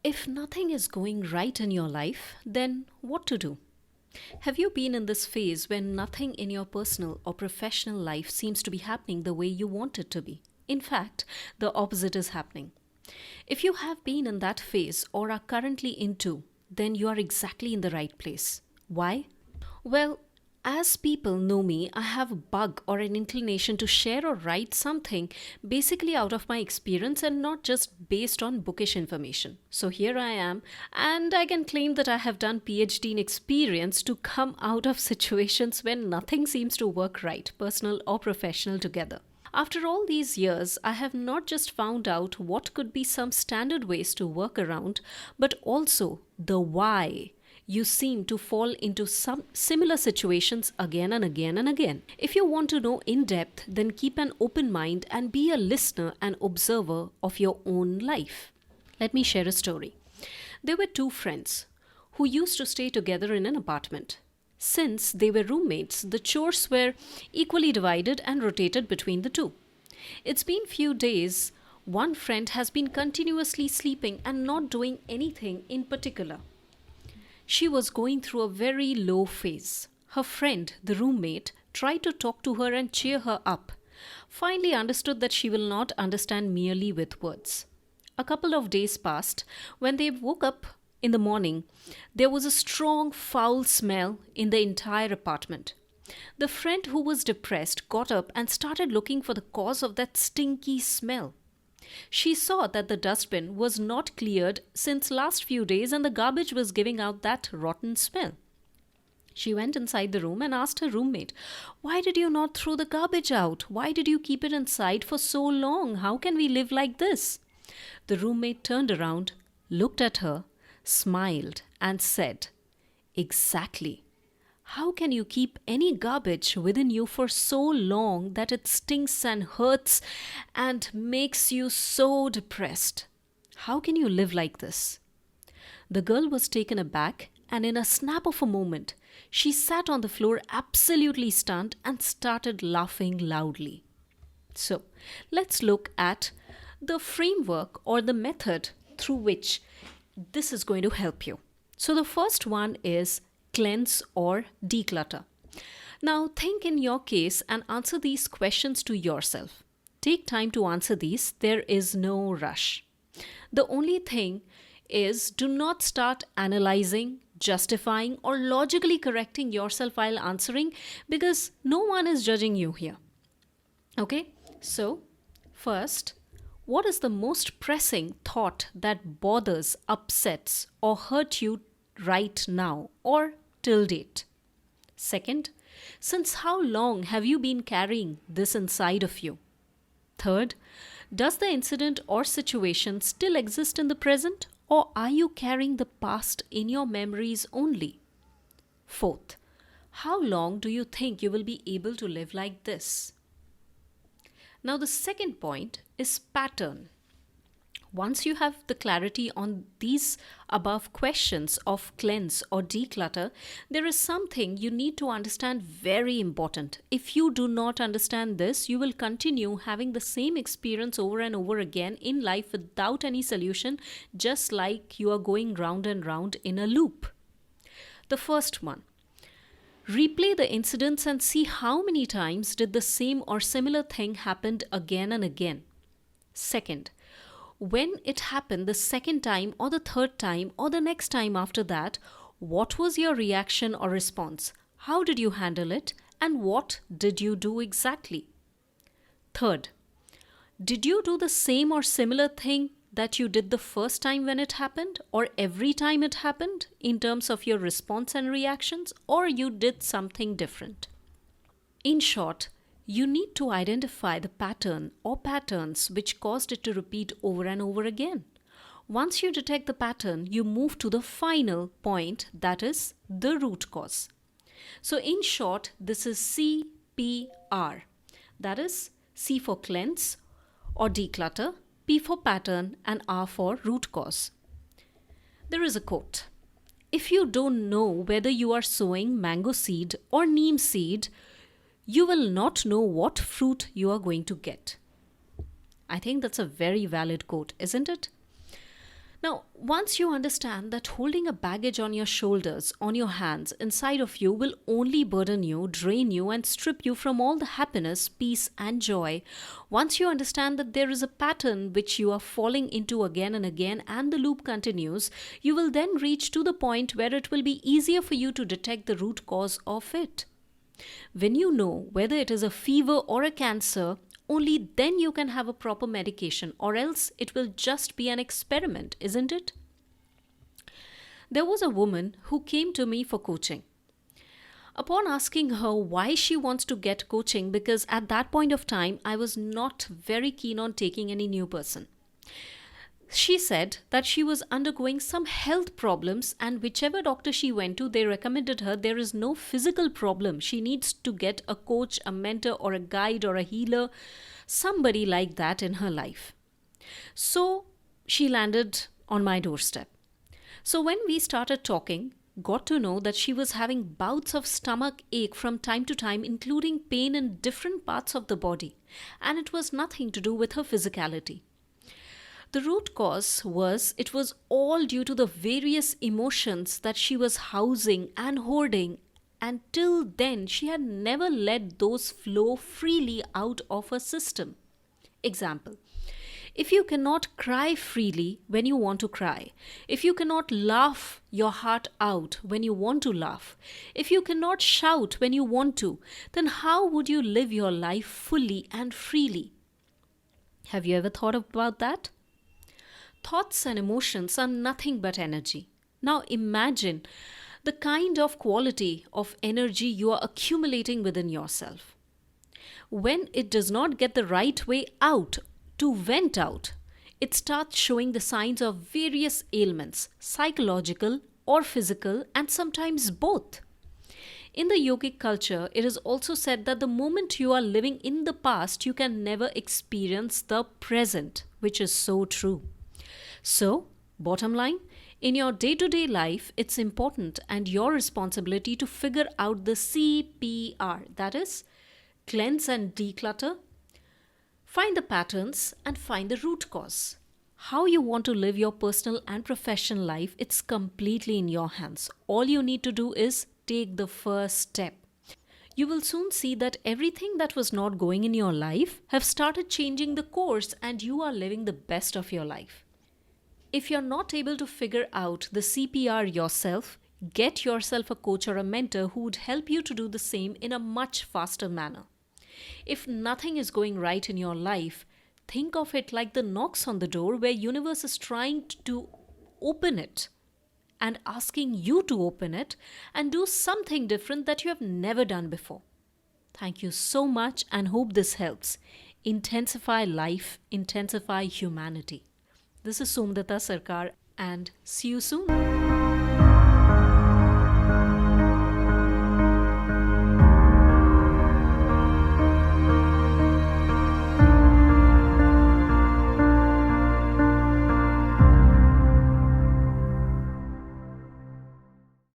If nothing is going right in your life, then what to do? Have you been in this phase when nothing in your personal or professional life seems to be happening the way you want it to be? In fact, the opposite is happening. If you have been in that phase or are currently into, then you are exactly in the right place. Why? Well, as people know me, I have a bug or an inclination to share or write something basically out of my experience and not just based on bookish information. So here I am, and I can claim that I have done PhD in experience to come out of situations when nothing seems to work right, personal or professional together. After all these years, I have not just found out what could be some standard ways to work around, but also the why you seem to fall into some similar situations again and again and again. If you want to know in depth, then keep an open mind and be a listener and observer of your own life. Let me share a story. There were two friends who used to stay together in an apartment. Since they were roommates, the chores were equally divided and rotated between the two. It's been few days. One friend has been continuously sleeping and not doing anything in particular. She was going through a very low phase. Her friend, the roommate, tried to talk to her and cheer her up. Finally understood that she will not understand merely with words. A couple of days passed. When they woke up in the morning, there was a strong foul smell in the entire apartment. The friend who was depressed got up and started looking for the cause of that stinky smell. She saw that the dustbin was not cleared since last few days and the garbage was giving out that rotten smell. She went inside the room and asked her roommate, "Why did you not throw the garbage out? Why did you keep it inside for so long? How can we live like this?" The roommate turned around, looked at her, smiled and said, "Exactly. How can you keep any garbage within you for so long that it stinks and hurts and makes you so depressed? How can you live like this?" The girl was taken aback, and in a snap of a moment, she sat on the floor absolutely stunned and started laughing loudly. So, let's look at the framework or the method through which this is going to help you. So, the first one is cleanse or declutter. Now think in your case and answer these questions to yourself. Take time to answer these. There is no rush. The only thing is, do not start analyzing, justifying, or logically correcting yourself while answering, because no one is judging you here. Okay? So, first, what is the most pressing thought that bothers, upsets, or hurt you right now or till date? Second, since how long have you been carrying this inside of you? Third, does the incident or situation still exist in the present, or are you carrying the past in your memories only? Fourth, how long do you think you will be able to live like this? Now the second point is pattern. Once you have the clarity on these above questions of cleanse or declutter, there is something you need to understand very important. If you do not understand this, you will continue having the same experience over and over again in life without any solution, just like you are going round and round in a loop. The first one, replay the incidents and see how many times did the same or similar thing happen again and again. Second, when it happened the second time or the third time or the next time after that, what was your reaction or response? How did you handle it? And what did you do exactly? Third, did you do the same or similar thing that you did the first time when it happened, or every time it happened in terms of your response and reactions, or you did something different? In short, you need to identify the pattern or patterns which caused it to repeat over and over again. Once you detect the pattern, you move to the final point, that is the root cause. So in short, this is CPR. That is C for cleanse or declutter, P for pattern, and R for root cause. There is a quote. If you don't know whether you are sowing mango seed or neem seed, you will not know what fruit you are going to get. I think that's a very valid quote, isn't it? Now, once you understand that holding a baggage on your shoulders, on your hands, inside of you will only burden you, drain you, and strip you from all the happiness, peace, and joy, once you understand that there is a pattern which you are falling into again and again and the loop continues, you will then reach to the point where it will be easier for you to detect the root cause of it. When you know whether it is a fever or a cancer, only then you can have a proper medication, or else it will just be an experiment, isn't it? There was a woman who came to me for coaching. Upon asking her why she wants to get coaching, because at that point of time I was not very keen on taking any new person. She said that she was undergoing some health problems, and whichever doctor she went to, they recommended her there is no physical problem. She needs to get a coach, a mentor, or a guide, or a healer, somebody like that in her life. So she landed on my doorstep. So when we started talking, got to know that she was having bouts of stomach ache from time to time, including pain in different parts of the body, and it was nothing to do with her physicality. The root cause was it was all due to the various emotions that she was housing and hoarding, and till then she had never let those flow freely out of her system. Example: if you cannot cry freely when you want to cry, if you cannot laugh your heart out when you want to laugh, if you cannot shout when you want to, then how would you live your life fully and freely? Have you ever thought about that? Thoughts and emotions are nothing but energy. Now imagine the kind of quality of energy you are accumulating within yourself. When it does not get the right way out, to vent out, it starts showing the signs of various ailments, psychological or physical, and sometimes both. In the yogic culture, it is also said that the moment you are living in the past, you can never experience the present, which is so true. So, bottom line, in your day-to-day life, it's important and your responsibility to figure out the CPR, that is, cleanse and declutter, find the patterns and find the root cause. How you want to live your personal and professional life, it's completely in your hands. All you need to do is take the first step. You will soon see that everything that was not going in your life have started changing the course, and you are living the best of your life. If you're not able to figure out the CPR yourself, get yourself a coach or a mentor who would help you to do the same in a much faster manner. If nothing is going right in your life, think of it like the knocks on the door where universe is trying to open it and asking you to open it and do something different that you have never done before. Thank you so much and hope this helps. Intensify life, intensify humanity. This is 𝗀𝗲𝗹𝗂𝗃𝗲𝗃𝗃 and see you soon.